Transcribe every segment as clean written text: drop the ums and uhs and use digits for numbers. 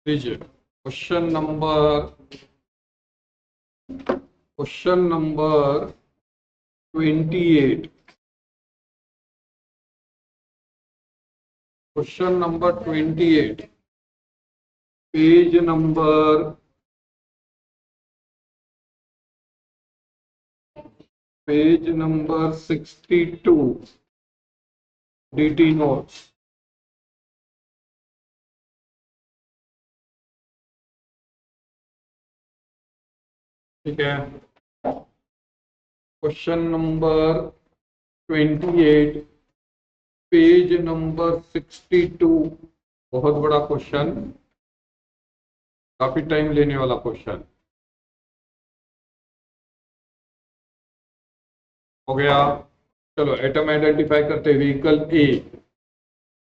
लीजिए question number 28। Question number 28 page number 62 DT notes. ठीक है, क्वेश्चन नंबर 28 पेज नंबर 62। बहुत बड़ा क्वेश्चन, काफी टाइम लेने वाला क्वेश्चन। हो गया, चलो एटम आइडेंटिफाई करते। व्हीकल ए,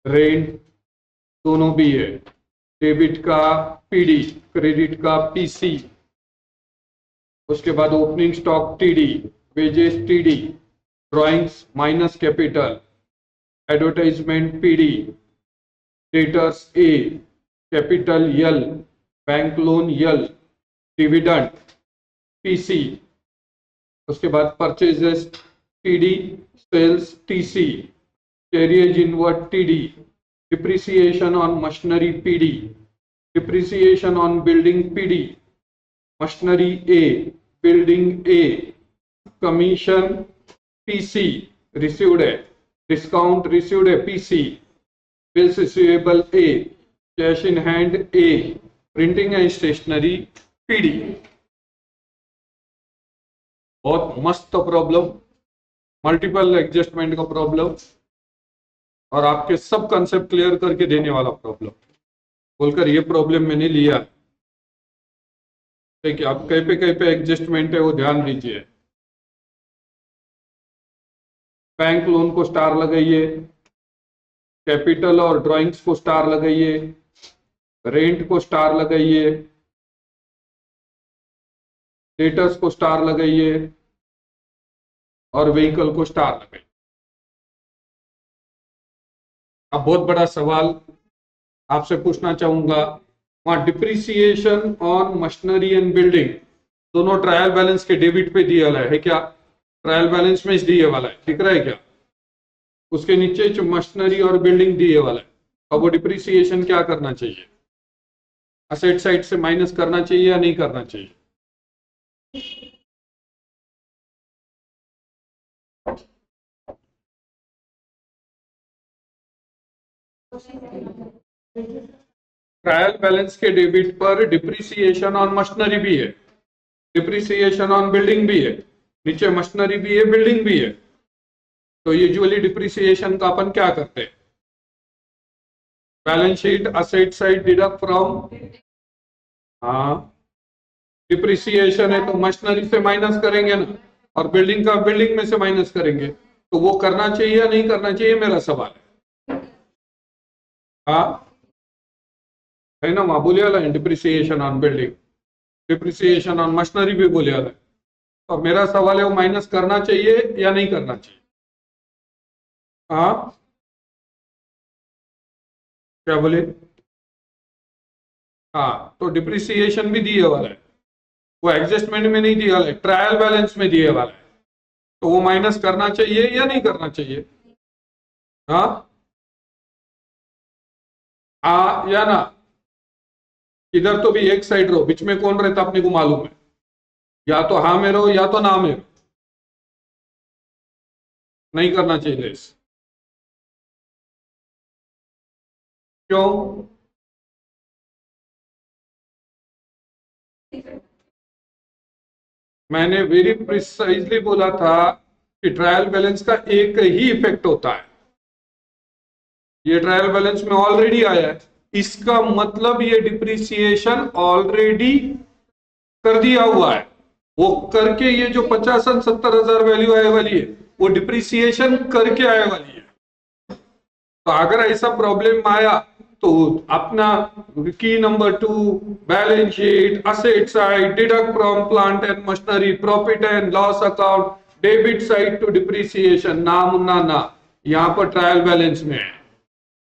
रेंट दोनों भी है, डेबिट का पीडी, क्रेडिट का पीसी, उसके बाद opening stock TD, wages TD, drawings minus capital, advertisement PD, debtors A, capital L, bank loan L, dividend PC, उसके बाद purchases TD, sales TC, carriage inward TD, depreciation on machinery PD, depreciation on building PD, machinery A, building A, commission PC received है, discount received है PC, bills receivable A, cash in hand A, printing and stationery PD. बहुत मस्त problem, multiple adjustment का problem, और आपके सब concept clear करके देने वाला प्रॉब्लम। बोलकर ये प्रॉब्लम मैंने लिया, ठीक है। आप कहीं पे एडजस्टमेंट है वो ध्यान दीजिए। बैंक लोन को स्टार लगाइए, कैपिटल और ड्राइंग्स को स्टार लगाइए, रेंट को स्टार लगाइए, डेटर्स को स्टार लगाइए, और व्हीकल को स्टार लगाइए। अब बहुत बड़ा सवाल आपसे पूछना चाहूंगा, वहां depreciation on machinery and building दोनों ट्रायल बैलेंस के डेबिट पे दिया है क्या? ट्रायल बैलेंस में दिए वाला है, दिख रहा है क्या? उसके नीचे जो मशीनरी और बिल्डिंग दिए वाला है, अब वो डिप्रिसिएशन क्या करना चाहिए? असेट साइड से माइनस करना चाहिए या नहीं करना चाहिए? ट्रायल बैलेंस के डेबिट पर डिप्रिसिएशन ऑन मशीनरी भी है, डिप्रिसिएशन ऑन बिल्डिंग भी है, नीचे मशीनरी भी है, बिल्डिंग भी है। तो यूजुअली डिप्रिसिएशन का अपन क्या करते हैं? Balance sheet asset side deduct from, हाँ डिप्रिसिएशन है तो मशीनरी से माइनस करेंगे ना, और बिल्डिंग का बिल्डिंग में से माइनस करेंगे। तो वो करना चाहिए या नहीं करना चाहिए, मेरा सवाल है। हाँ है ना, वहां बोले वाला है depreciation on building, depreciation on machinery भी बोले वाला है। तो मेरा सवाल है वो माइनस करना चाहिए या नहीं करना चाहिए? हाँ क्या बोले? हाँ, तो डिप्रिसिएशन भी दिए वाला है, वो एडजस्टमेंट में नहीं दिया वाला है, ट्रायल बैलेंस में दिए वाला है। तो वो माइनस करना चाहिए या नहीं करना चाहिए? हाँ या ना? इधर तो भी एक साइड रहो, बीच में कौन रहता अपने को मालूम है, या तो हाँ में रहो या तो ना में रहो। नहीं करना चाहिए इस, क्यों? मैंने वेरी प्रिसाइजली बोला था कि ट्रायल बैलेंस का एक ही इफेक्ट होता है, ये ट्रायल बैलेंस में ऑलरेडी आया है, इसका मतलब ये डिप्रिसिएशन ऑलरेडी कर दिया हुआ है। वो करके ये जो 50-70 वैल्यू आने वाली है वो डिप्रिसिएशन करके आने वाली है। तो अगर ऐसा प्रॉब्लम आया तो अपना की number 2, balance sheet, asset side, deduct from plant and machinery, profit and loss account, debit side to depreciation, ना मुन्ना ना, यहां पर ट्रायल बैलेंस में है।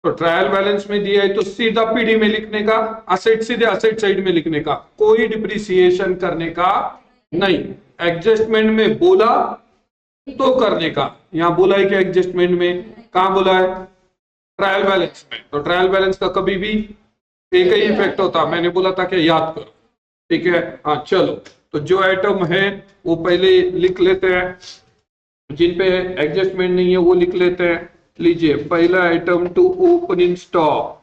तो ट्रायल बैलेंस में दिया है तो सीधा पीडी में लिखने का, असेट सीधे असेट साइड में लिखने का, कोई डिप्रिसिएशन करने का नहीं। एडजस्टमेंट में बोला तो करने का, यहां बोला है कि एडजस्टमेंट में, कहां बोला है? ट्रायल बैलेंस में। तो ट्रायल बैलेंस का कभी भी एक ही इफेक्ट होता, मैंने बोला था कि याद करो, ठीक है। हाँ चलो, तो जो आइटम है वो पहले लिख लेते हैं, जिन पे एडजस्टमेंट नहीं है वो लिख लेते हैं। लीजिए, पहला item to opening stock,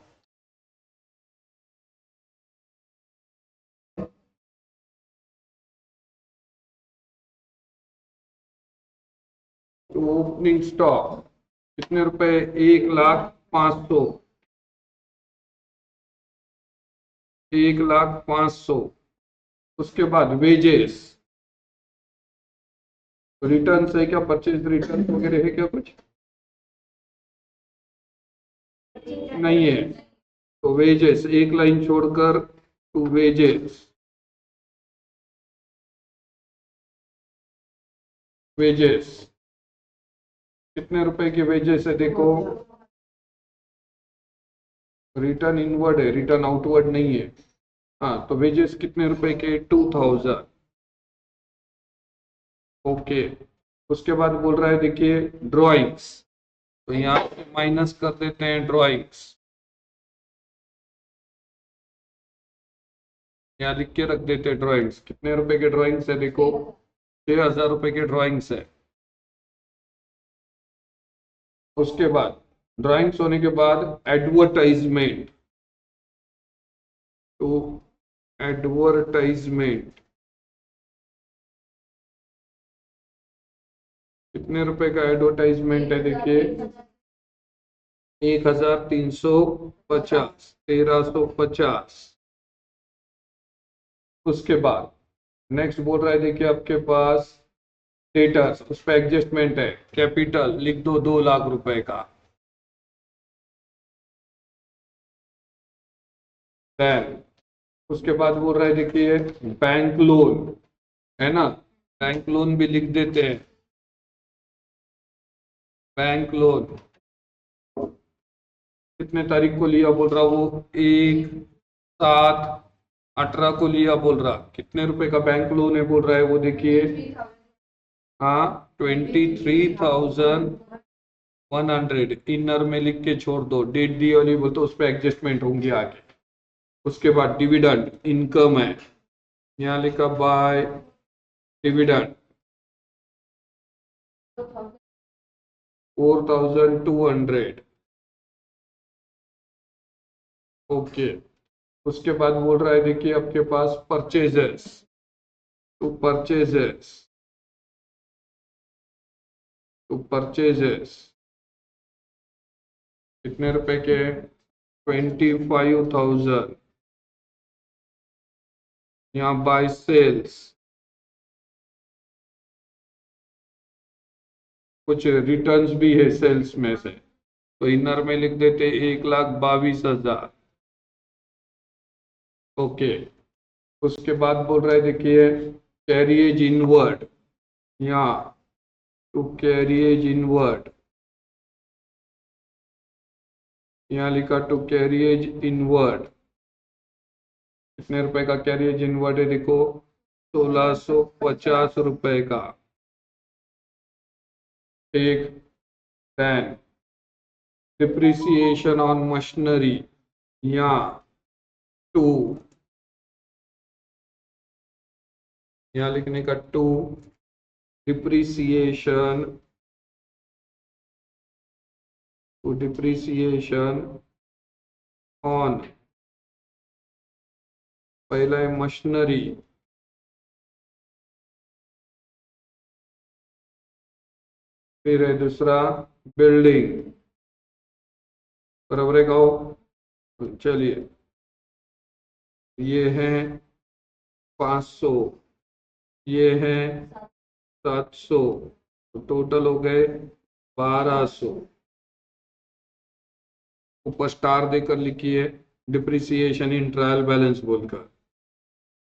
to opening stock कितने रुपए? 1,05,000, 1,05,000। उसके बाद वेजेस, रिटर्न है क्या? परचेज रिटर्न वगैरह है क्या? कुछ नहीं है, तो वेजेस एक लाइन छोड़कर टू वेजेस, वेजेस कितने रुपए के वेजेस है? देखो, रिटर्न इनवर्ड है, रिटर्न आउटवर्ड नहीं है। हाँ, तो वेजेस कितने रुपए के? 2,000। ओके, उसके बाद बोल रहा है देखिए ड्राइंग्स, तो यहाँ पे माइनस कर देते हैं ड्राइंग्स, यहाँ लिख के रख देते हैं ड्राइंग्स। कितने रुपए के ड्राइंग्स है? देखो 6,000 रुपए के ड्राइंग्स है। उसके बाद ड्राइंग्स होने के बाद एडवर्टाइजमेंट, तो एडवर्टाइजमेंट कितने रुपए का एडवर्टाइजमेंट है? देखिए 1,350, 1,350। उसके बाद नेक्स्ट बोल रहा है देखिए आपके पास डेटर्स, उस पर एडजस्टमेंट है, कैपिटल लिख दो 2,00,000 रुपए का। देन उसके बाद बोल रहा है देखिए बैंक लोन, है ना, बैंक लोन भी लिख देते हैं। बैंक लोन कितने तारीख को लिया बोल रहा? वो 1/7/18 को लिया बोल रहा। कितने रुपए का बैंक लोन है बोल रहा है वो? देखिए, हाँ 23,100 इनर में लिख के छोड़ दो, डेट दी वाली बोल तो उस पर एडजस्टमेंट होंगे आगे। उसके बाद डिविडेंड इनकम है, यहाँ लिखा बाय डिविडेंड 4,200। ओके, उसके बाद बोल रहा है देखिए आपके पास purchases, to purchases, to purchases कितने रुपए के? 25,000। यहाँ बाय सेल्स, कुछ रिटर्न्स भी है सेल्स में से, तो इनर में लिख देते 1,22,000। ओके, उसके बाद बोल रहा है देखिए कैरिएज इनवर्ड, यहाँ टू कैरिएज इनवर्ड, यहाँ लिखा टू कैरिएज इनवर्ड। कितने रुपए का कैरिएज इनवर्ड है? देखो 1,650 रुपए का। ठीक, देन डिप्रिसिएशन ऑन मशीनरी, यहाँ टू, यहाँ लिखने का to depreciation, to depreciation on, पहला है मशीनरी, फिर है दूसरा बिल्डिंग, बराबर है कहो। चलिए, ये है 500, ये है 700, तो टोटल हो गए 1,200। ऊपर स्टार देकर लिखिए डिप्रिसिएशन इन ट्रायल बैलेंस बोलकर,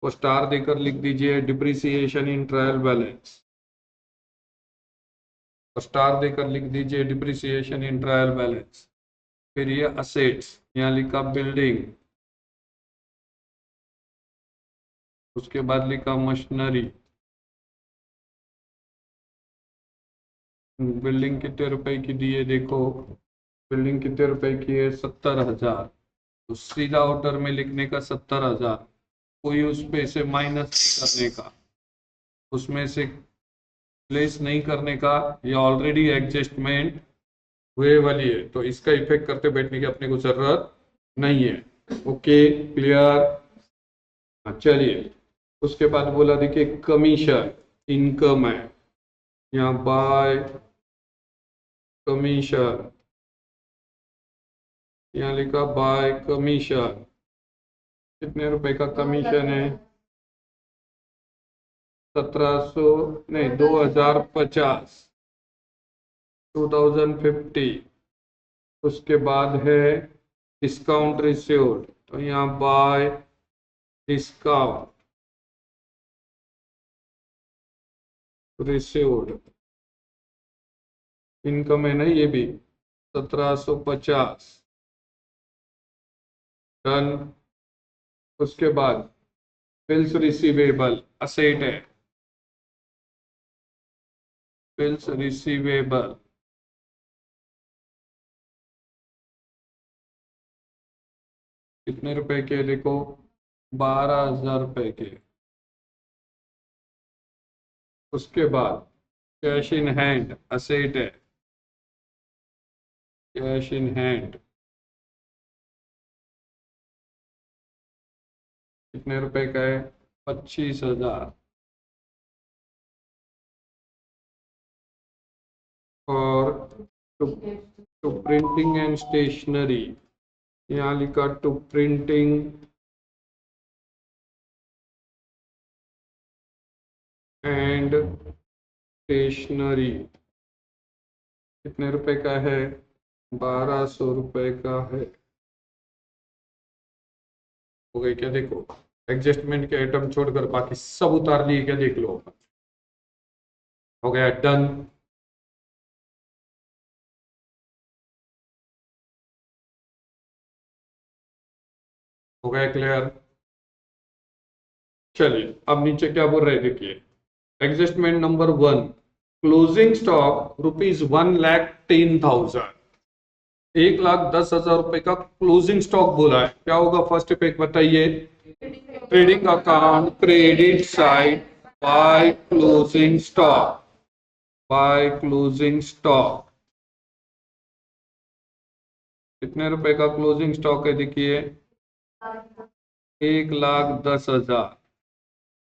और स्टार देकर लिख दीजिए डिप्रिसिएशन इन ट्रायल बैलेंस, और स्टार देकर लिख दीजिए डिप्रिसिएशन इन ट्रायल बैलेंस। फिर ये असेट्स, यहाँ लिखा बिल्डिंग, उसके बाद लिखा मशीनरी। बिल्डिंग कितने रुपए की दी है देखो, बिल्डिंग कितने रुपए की है, 70,000। तो सीधा ऑर्डर में लिखने का 70,000, कोई उस पे से माइनस नहीं करने का, उसमें से प्लेस नहीं करने का, ये ऑलरेडी एडजस्टमेंट हुए वाली है, तो इसका इफेक्ट करते बैठने की अपने को जरूरत नहीं है। Okay clear. चलिए उसके बाद बोला देखिए कमीशन इनकम है, यहाँ बाय कमीशन, यहाँ लिखा बाय कमीशन, कितने रुपए का कमीशन है, 1700 नहीं 2050, 2050। उसके बाद है डिस्काउंट रिसीव्ड, तो यहाँ बाय डिस्काउंट रिसीव्ड, इनकम है ना ये भी 1750 डन। उसके बाद बिल्स रिसीवेबल असेट है, बिल्स रिसीवेबल कितने रुपए के देखो, 12,000 रुपए के। उसके बाद कैश इन हैंड असेट है, कैश इन हैंड कितने रुपए का है, 25,000। और टू प्रिंटिंग एंड स्टेशनरी, यहाँ लिखा टू प्रिंटिंग एंड स्टेशनरी कितने रुपए का है, 1200 रुपए का है। हो गई क्या देखो, एडजस्टमेंट के आइटम छोड़कर बाकी सब उतार लिए क्या देख लो, हो गया डन। हो गया क्लियर। चलिए अब नीचे क्या बोल रहे देखिए, एडजस्टमेंट नंबर 1, क्लोजिंग स्टॉक ₹1,10,000, 1,10,000 रुपए का क्लोजिंग स्टॉक बोला है। क्या होगा फर्स्ट इफेक्ट बताइए, trading account credit side by closing stock, by closing stock कितने रुपए का क्लोजिंग स्टॉक है देखिए, 1,10,000।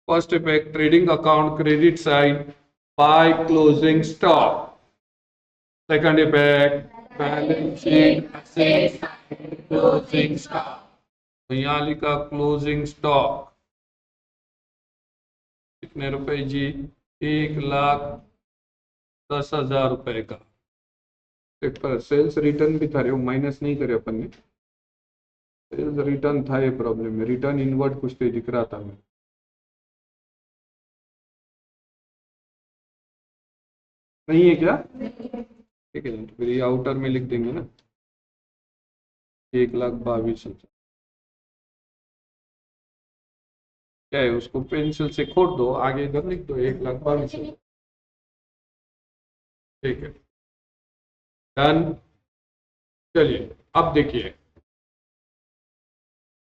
First effect trading account credit side by closing stock, second effect balance sheet asset closing stock, तो यहाँ लिखा क्लोजिंग स्टॉक कितने रुपए जी, 1,10,000 रुपए का। सेल्स रिटर्न भी था रे, वो माइनस नहीं करे अपन ने, सेल्स रिटर्न था, ये प्रॉब्लम है, रिटर्न इनवर्ट कुछ तो दिख रहा था मैं, नहीं है क्या, ठीक है तो फिर ये आउटर में लिख देंगे ना, 1,22,000 क्या है, उसको पेंसिल से खोद दो, आगे इधर लिख दो 1,22,000, ठीक है डन। चलिए अब देखिए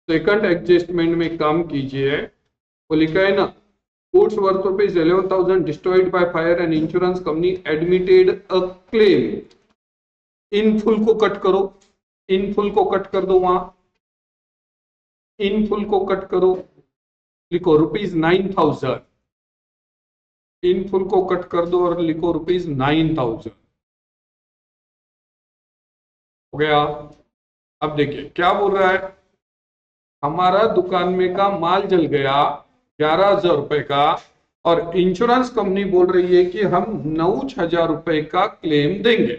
सेकंड एडजस्टमेंट में काम कीजिए, वो लिखा है ना, goods worth rupees 11,000 destroyed by fire and insurance company admitted a claim, in full को कट करो, इन फुल को कट कर दो, वहां इन फुल को कट करो, लिखो ₹9,000, इन फुल को कट कर दो और लिखो ₹9,000, हो गया। अब देखिए क्या बोल रहा है, हमारा दुकान में का माल जल गया 11,000 रुपए का, और इंश्योरेंस कंपनी बोल रही है कि हम 9,000 रुपए का क्लेम देंगे,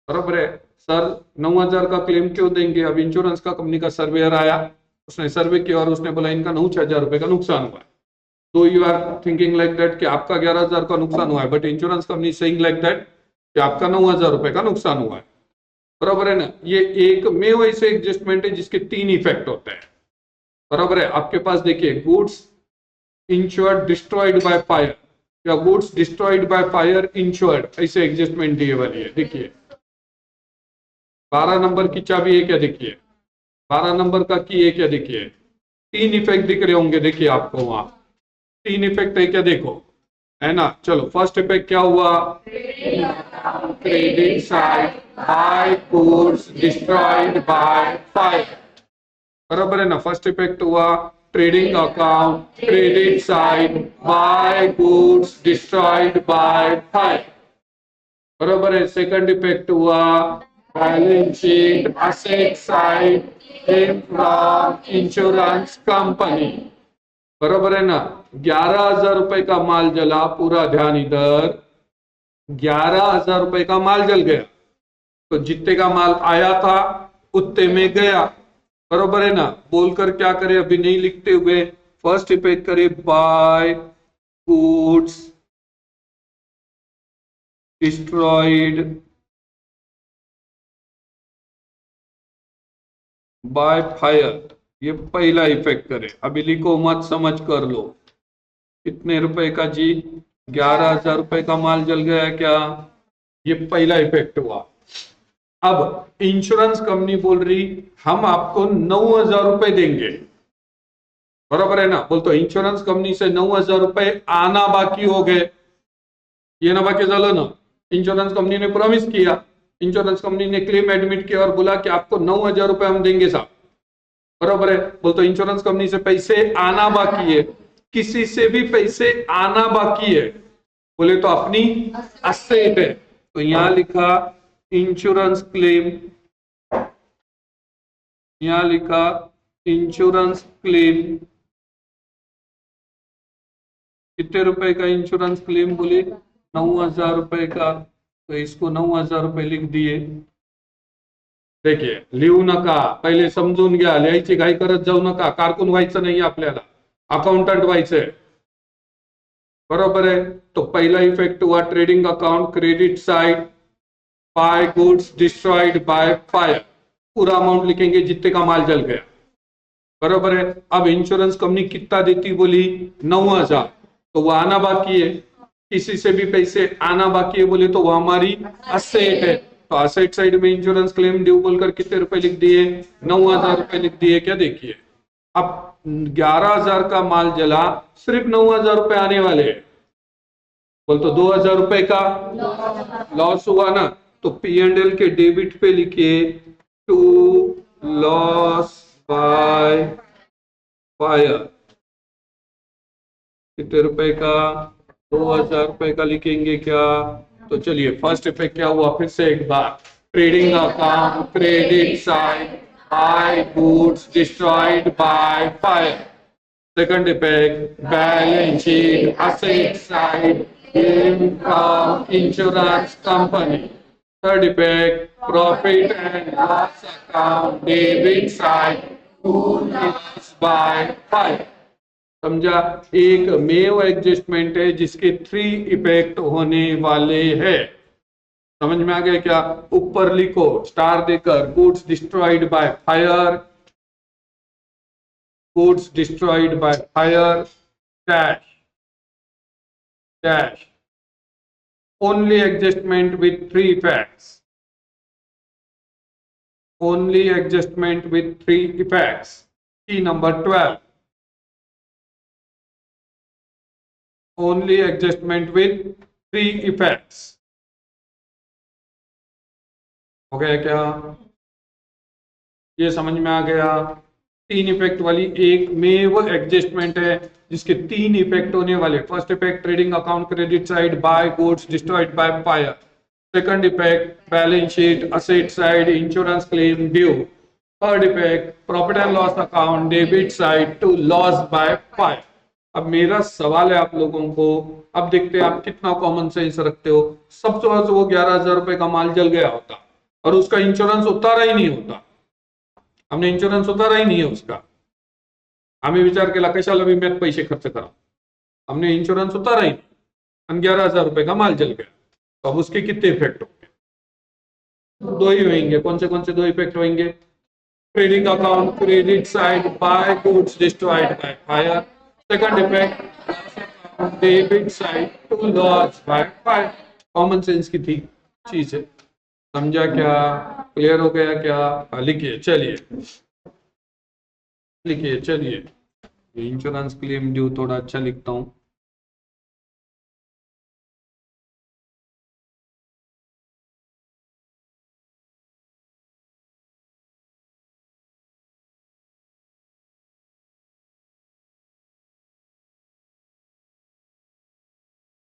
बराबर है सर, 9,000 का क्लेम क्यों देंगे, अब इंश्योरेंस का कंपनी का सर्वेयर आया, उसने सर्वे किया और उसने बोला इनका 9,000 रुपए का नुकसान हुआ है, तो you are thinking like that कि आपका 11,000 का नुकसान हुआ है, but insurance company saying like that कि आपका 9,000 रुपए का नुकसान हुआ है। बराबर है ना। ये एक में वैसे एडजस्टमेंट है जिसके 3 इफेक्ट होते हैं, बराबर है। आपके पास देखिए goods insured destroyed by fire या goods destroyed by fire insured, ऐसे एडजस्टमेंट दिए वाली है। देखिए 12 नंबर की चाबी है क्या, देखिए 12 नंबर का की है क्या, देखिए 3 इफेक्ट दिख रहे होंगे, देखिए आपको वहां 3 इफेक्ट है क्या, देखो है ना। चलो फर्स्ट इफेक्ट क्या हुआ, credit side by goods destroyed by fire, बराबर है ना। फर्स्ट इफेक्ट हुआ trading account credit side by goods destroyed by fire, बराबर है। सेकंड इफेक्ट हुआ balance sheet asset side from insurance company, बराबर है ना। 11,000 रुपए का माल जला, पूरा ध्यान इधर, 11,000 रुपए का माल जल गया, तो जितने का माल आया था उतने में गया, बराबर है ना। बोलकर क्या करे, अभी नहीं लिखते हुए फर्स्ट इफेक्ट करे by goods destroyed by fire, ये पहला इफेक्ट करे। अभी लिखो मत, समझ कर लो। कितने रुपए का जी, 11,000 रुपए का माल जल गया क्या, ये पहला इफेक्ट हुआ। अब इंश्योरेंस कंपनी बोल रही हम आपको 9,000 रुपए देंगे, बराबर है ना। बोल तो इंश्योरेंस कंपनी से 9,000 रुपए आना बाकी हो गए, ये ना बाकी झालं ना। इंश्योरेंस कंपनी ने प्रॉमिस किया, इंश्योरेंस कंपनी ने क्लेम एडमिट किया और बोला कि आपको 9,000 रुपए हम देंगे साहब, बराबर है। बोल तो इंश्योरेंस कंपनी से पैसे आना बाकी है, किसी से भी पैसे आना बाकी है, बोले तो अपनी असेट है। तो यहां लिखा इंश्योरेंस क्लेम, यहां लिखा इंश्योरेंस क्लेम, कितने रुपए का इंश्योरेंस क्लेम बोले, 9,000 रुपए का, तो इसको 9,000 रुपए लिख दिए। देखिए लिहू नका, पहिले समजून घ्या, लिहायची घाई करत जाऊ नका, कारकून व्हायचं नाही आपल्याला, अकाउंटंट व्हायचंय, बरोबर है। तो पहला इफेक्ट हुआ trading account credit side by goods destroyed by fire, पूरा अमाउंट लिखेंगे जितने का माल जल गया, बरोबर है। अब इंश्योरेंस कंपनी कितना देती बोली, 9,000, तो वो आना बाकी है, किसी से भी पैसे आना बाकी है बोले तो वो हमारी असेट है, तो असेट साइड में इंश्योरेंस क्लेम ड्यू बोलकर कितने रुपए लिख दिए, 9,000 रुपए लिख दिए क्या। देखिए अब 11,000 का माल जला, सिर्फ 9,000 रुपए आने वाले हैं, बोल तो 2,000 रुपए का लॉस हुआ ना। तो P&L के डेबिट पे लिखिए टू लॉस बाय फायर, कितने रुपए का, 2,000 रुपए का लिखेंगे क्या। तो चलिए फर्स्ट इफेक्ट क्या हुआ, फिर से एक बार, trading account credit side by goods destroyed by fire. Second effect balance sheet asset side from insurance company. Third effect, profit and loss account debit side to loss by 5. समझा, एक मेव adjustment है जिसके 3 इफेक्ट होने वाले हैं। समझ में आ गया क्या। ऊपर लिखो स्टार देकर, goods destroyed by fire, goods destroyed by fire dash dash only adjustment with 3 effects, only adjustment with 3 effects. Key number 12, only adjustment with 3 effects. हो गया क्या, ये समझ में आ गया। 3 इफेक्ट वाली एक में वो एडजस्टमेंट है जिसके 3 इफेक्ट होने वाले। First effect trading account credit side by goods destroyed by fire. Second effect balance sheet asset side insurance claim due. Third effect profit and loss account debit side to loss by fire. अब मेरा सवाल है आप लोगों को, अब देखते हैं आप कितना कॉमन सेंस रखते हो। सपोज वो 11,000 रुपए का माल जल गया होता और उसका इंश्योरेंस उतारा ही नहीं होता, हमने इंश्योरेंस उतारा ही नहीं है उसका, आम्ही विचार केला कशाला विम्यात पैसे खर्च करा, हमने इंश्योरेंस उतारा ही नहीं आणि 11,000 रुपए का माल जल गया, तो अब उसके कितने इफेक्ट होंगे। दो ही होंगे। कौन से दो इफेक्ट होंगे? Trading account credit side by goods destroyed by fire. Second effect debit side to loss by fire. Common sense की थी चीज है। समझा क्या? क्लियर हो गया क्या? लिखिए चलिए, लिखिए चलिए। इंश्योरेंस क्लेम ड्यू थोड़ा अच्छा लिखता हूं।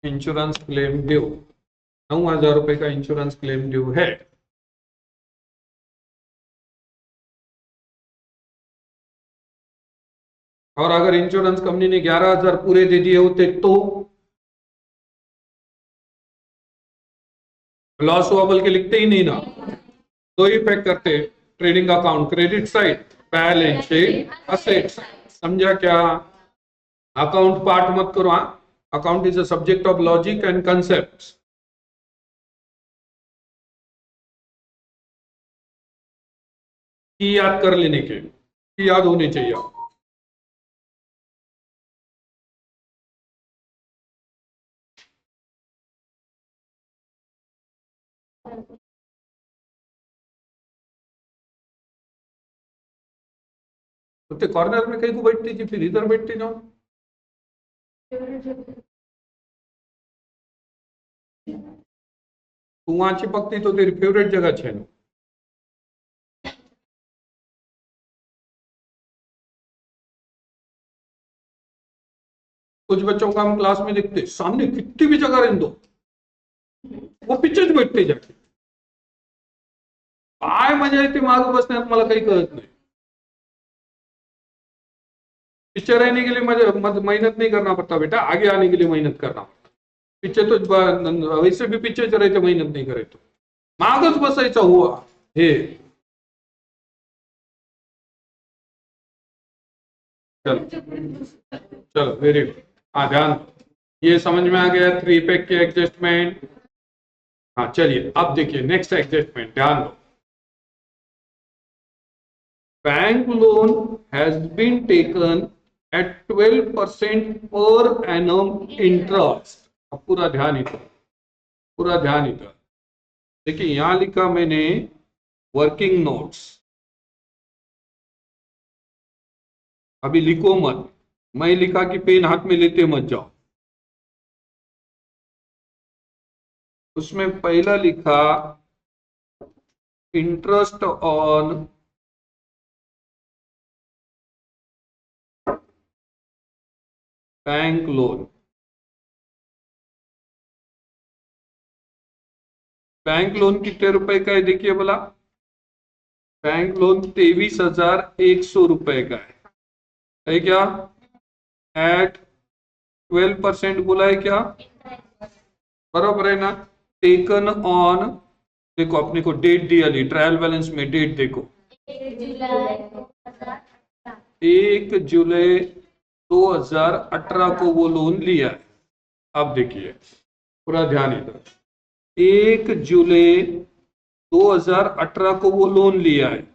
इंश्योरेंस क्लेम ड्यू 9,000 रुपए का इंश्योरेंस क्लेम ड्यू है। और अगर इंश्योरेंस कंपनी ने 11,000 पूरे दे दिए होते तो लॉस हुआ बोल के लिखते ही नहीं ना। दो ही पैक करते, trading account credit side balance sheet assets. समझा क्या? अकाउंट पार्ट मत करो। Account is a subject of logic and concept. की याद कर लेने के, की याद होने चाहिए। तो कॉर्नर में कहीं को बैठती थी, फिर इधर बैठते जाओ। तू वहां चिपकती तो तेरी फेवरेट जगह है। कुछ बच्चों का हम क्लास में देखते सामने कितनी भी जगह रहने दो, वो पीछे बैठते जाते। काय मजा येते मागे बसण्यात मला काही कळत नाही। पीछे रहने के लिए मेहनत नहीं करना पड़ता बेटा, आगे आने के लिए मेहनत करना पड़ता। पीछे तो वैसे भी पीछे राहायचं, मेहनत नहीं करे तो मागच बसायचा हुआ हे। चलो चलो वेरी गुड। हाँ ध्यान, ये समझ में आ गया 3 पैक के एडजस्टमेंट। हाँ चलिए अब देखिए नेक्स्ट एडजस्टमेंट, ध्यान दो। Bank loan has been taken at 12% per annum interest। अब पूरा ध्यान इधर, पूरा ध्यान इधर। देखिए यहां लिखा मैंने वर्किंग नोट्स, अभी लिखो मत। मैं लिखा कि पेन हाथ में लेते मत जाओ। उसमें पहला लिखा interest on bank loan. Bank loan कितने रुपए का है देखिए बोला। बैंक लोन 23,100 रुपए का है क्या? एट 12% बोला है क्या? बराबर है ना? टेकन ऑन, देखो अपने को डेट दिया ली ट्रायल बैलेंस में, डेट देखो 1 जुलाई 2018 को वो लोन लिया है। अब देखिए पूरा ध्यान इधर, 1 जुलाई 2018 को वो लोन लिया है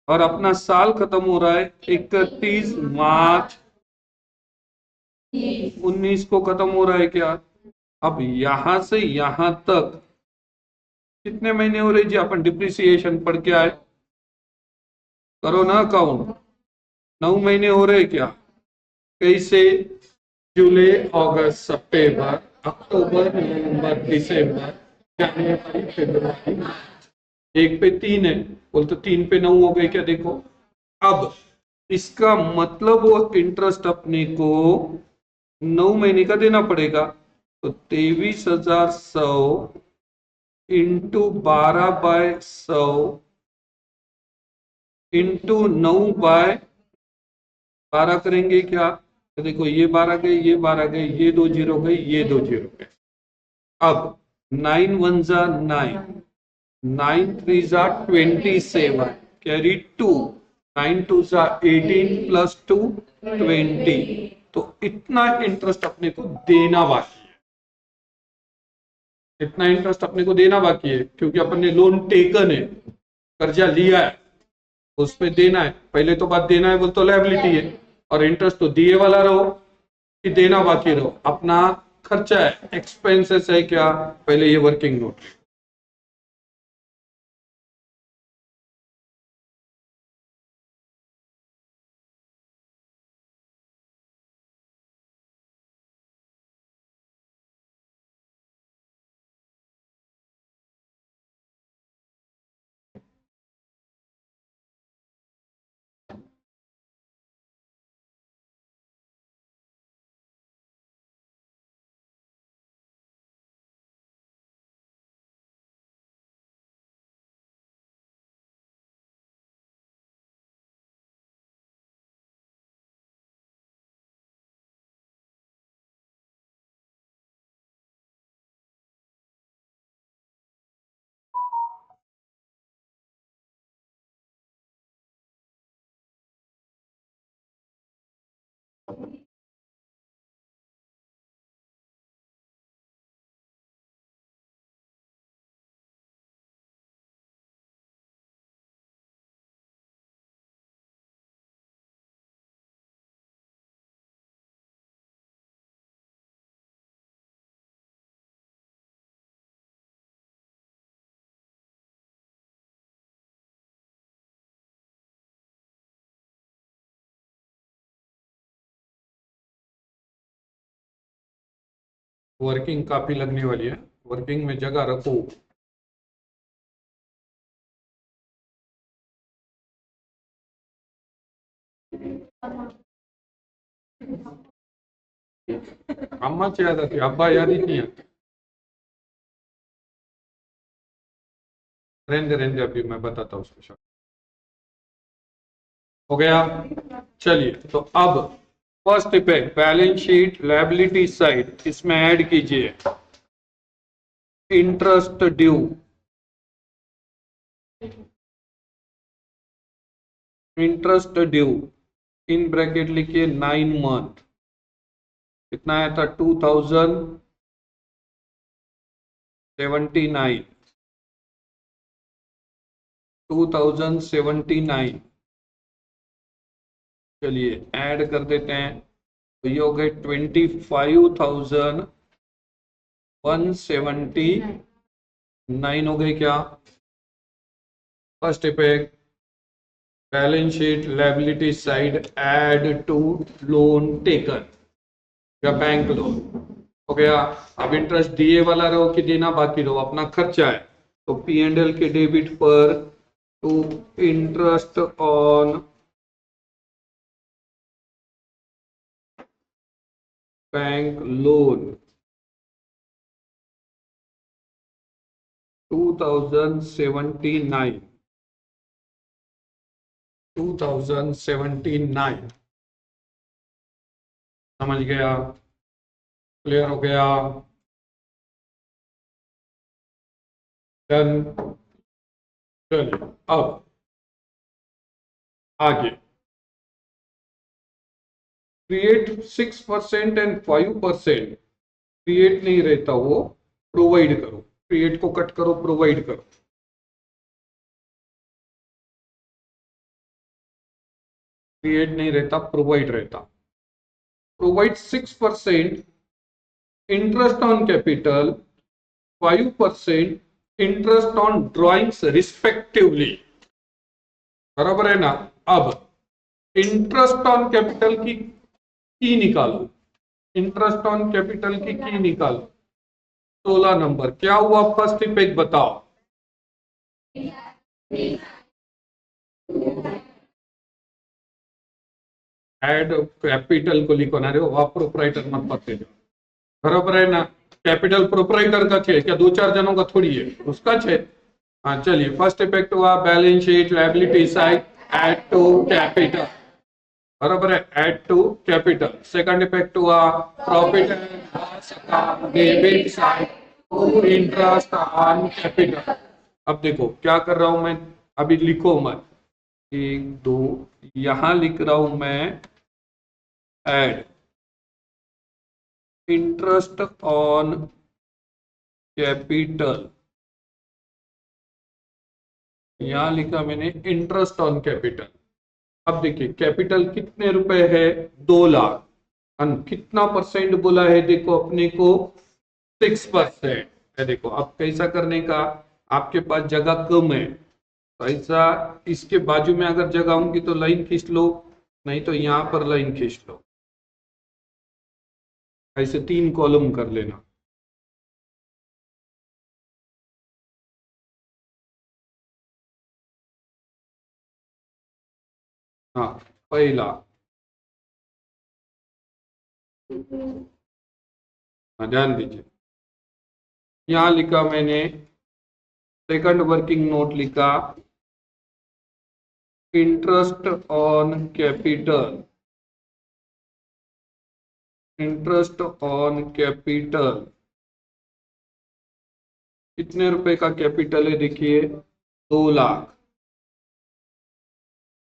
और अपना साल खत्म हो रहा है 31 मार्च 19 को खत्म हो रहा है क्या? अब यहां से यहां तक कितने महीने हो रहे जी? अपन डिप्रिसिएशन पढ़ के आए, करो ना काउंट। 9 महीने हो रहे क्या? कैसे? जुलाई अगस्त सितंबर अक्टूबर नवंबर दिसंबर जनवरी फरवरी, एक पे 3 है बोल तो 3 पे 9 हो गए क्या? देखो अब इसका मतलब वो इंटरेस्ट अपने को 9 महीने का देना पड़ेगा। तो 23,100 इंटू 12/100 इंटू 9/12 करेंगे क्या? तो देखो ये 12 गए, ये 12 गए, ये 2 जीरो गए, ये 2 जीरो गए। अब 9 1 जा 9, 9 3 जा 27, कैरी 2, 9 2 जा 18 प्लस 2 20। तो इतना इंटरेस्ट अपने को देना बाकी है। इतना इंटरेस्ट अपने को देना बाकी है, क्योंकि अपन ने लोन टेकन है, कर्जा लिया है, उस पे देना है। पहले तो बात देना है बोल तो लायबिलिटी है, और इंटरेस्ट तो दिए वाला रहो कि देना बाकी रहो, अपना खर्चा है, एक्सपेंसेस है क्या, पहले ये वर्किंग नोट। वर्किंग काफी लगने वाली है, वर्किंग में जगह रखो। अम्मा से याद आती, अब्बा याद ही नहीं आती। रहने अभी मैं बताता हूँ उसके साथ। हो गया, चलिए तो अब first effect balance sheet liability side, इसमें ऐड कीजिए interest due, interest due in bracket लिखिए 9 मंथ, कितना आया था 2079, 2079। चलिए ऐड कर देते हैं, तो ये हो गए 25,179 हो गए क्या। First effect balance sheet liability side add to loan taken या बैंक लोन, हो गया। अब इंटरेस्ट दिए वाला रहो कि देना बाकी रहो, अपना खर्चा है, तो पी एंड एल के डेबिट पर to interest on bank loan 2079, 2079 समझ गया, क्लियर हो गया, डन। चलिए अब आगे क्रिएट 6% एंड 5% क्रिएट नहीं रहता, वो प्रोवाइड करो, क्रिएट को कट करो, प्रोवाइड करो। क्रिएट नहीं रहता, प्रोवाइड रहता। Provide 6% interest on capital, 5% interest on drawings respectively, बराबर है ना। अब इंटरेस्ट ऑन कैपिटल की निकालो, इंटरेस्ट ऑन कैपिटल की निकालो, 16 नंबर क्या हुआ, फर्स्ट इफेक्ट बताओ। ऐड कैपिटल को लिखो ना रे, वहां प्रोपराइटर मत पकड़े दो, बराबर है ना। कैपिटल प्रोपराइटर का छे क्या, दो चार जनों का थोड़ी है, उसका छे। हाँ चलिए, फर्स्ट इफेक्ट हुआ balance sheet liability side add to capital, बराबर है, add to capital. Second effect हुआ profit and loss account debit side to interest on capital. अब देखो क्या कर रहा हूं मैं, अभी लिखो मत, एक दो, यहां लिख रहा हूं मैं ऐड इंटरेस्ट ऑन कैपिटल, यहां लिखा मैंने इंटरेस्ट ऑन कैपिटल। अब देखिए कैपिटल कितने रुपए है, 2 लाख, और कितना परसेंट बोला है, देखो अपने को 6% है। देखो अब कैसा करने का, आपके पास जगह कम है तो ऐसा इसके बाजू में अगर जगह होंगी तो लाइन खींच लो, नहीं तो यहां पर लाइन खींच लो, ऐसे 3 कॉलम कर लेना। हाँ, पहला, हाँ ध्यान दीजिए, यहां लिखा मैंने सेकंड वर्किंग नोट लिखा interest on capital, interest on capital कितने रुपए का कैपिटल है, देखिए 2 लाख,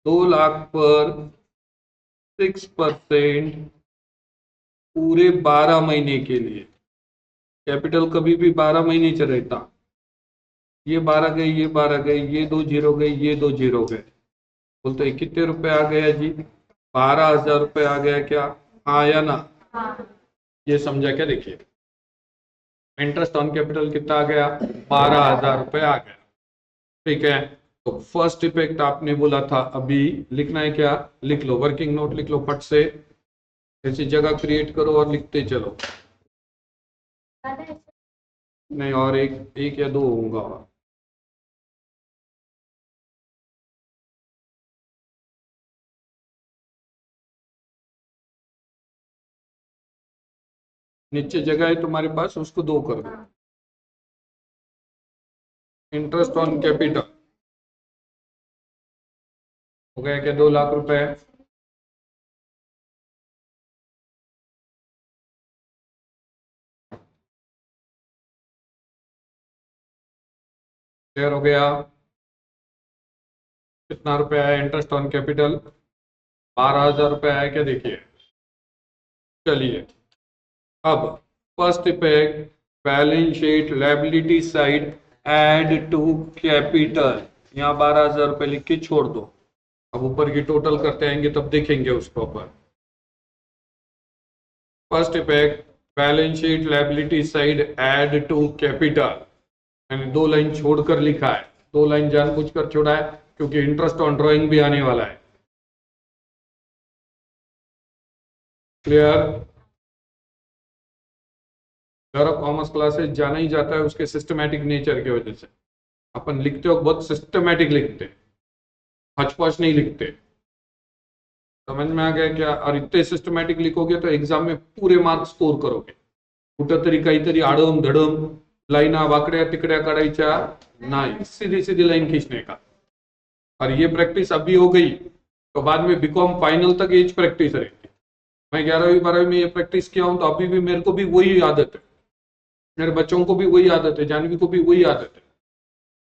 2 लाख पर 6% पूरे 12 महीने के लिए। कैपिटल कभी भी 12 महीने च रहता, ये 12 गए, ये 12 गए, ये 2 जीरो गए, ये 2 जीरो गए, बोलते कितने रुपए आ गया जी, 12,000 रुपये आ गया क्या, हाँ या ना, ये समझा क्या, देखिए इंटरेस्ट ऑन कैपिटल कितना आ गया, 12,000 रुपये आ गया। ठीक है, तो फर्स्ट इफेक्ट आपने बोला था, अभी लिखना है क्या, लिख लो, वर्किंग नोट लिख लो फट से, ऐसी जगह क्रिएट करो और लिखते चलो। नहीं, और एक एक या दो होगा। नीचे जगह है तुम्हारे पास, उसको 2 कर दो। इंटरेस्ट ऑन कैपिटल हो गया क्या, 2 लाख रुपए। क्लियर हो गया, कितना रुपए आया इंटरेस्ट ऑन कैपिटल, 12,000 रुपये आया क्या, देखिए। चलिए अब first effect, balance sheet liability side add to capital, यहाँ 12,000 रुपये लिख के छोड़ दो। अब ऊपर की टोटल करते आएंगे तब देखेंगे उसको ऊपर। First effect, balance sheet liability side add to capital, मैंने 2 लाइन छोड़कर लिखा है, 2 लाइन जानबूझकर छोड़ा है क्योंकि इंटरेस्ट ऑन ड्राइंग भी आने वाला है। क्लियर, अगर कॉमर्स क्लासेस जाना ही जाता है उसके सिस्टमैटिक नेचर की वजह से, अपन लिखते हो बहुत सिस्टमैटिक लिखते, हचपच नहीं लिखते। समझ में आ गया क्या, और इतने सिस्टमैटिक लिखोगे तो एग्जाम में पूरे मार्क्स स्कोर करोगे। कुठं तरी काहीतरी आडम धडम लाईना वाकड्या तिकड्या काढायच्या नाही, सीधी सीधी लाइन खींचने का। और ये प्रैक्टिस अभी हो गई तो बाद में बीकॉम फाइनल तक ये प्रैक्टिस रहेगी। मैं 11वीं 12वीं में ये प्रैक्टिस किया हूं तो अभी भी मेरे को भी वही आदत है, मेरे बच्चों को भी वही आदत है, जानवी को भी वही आदत है।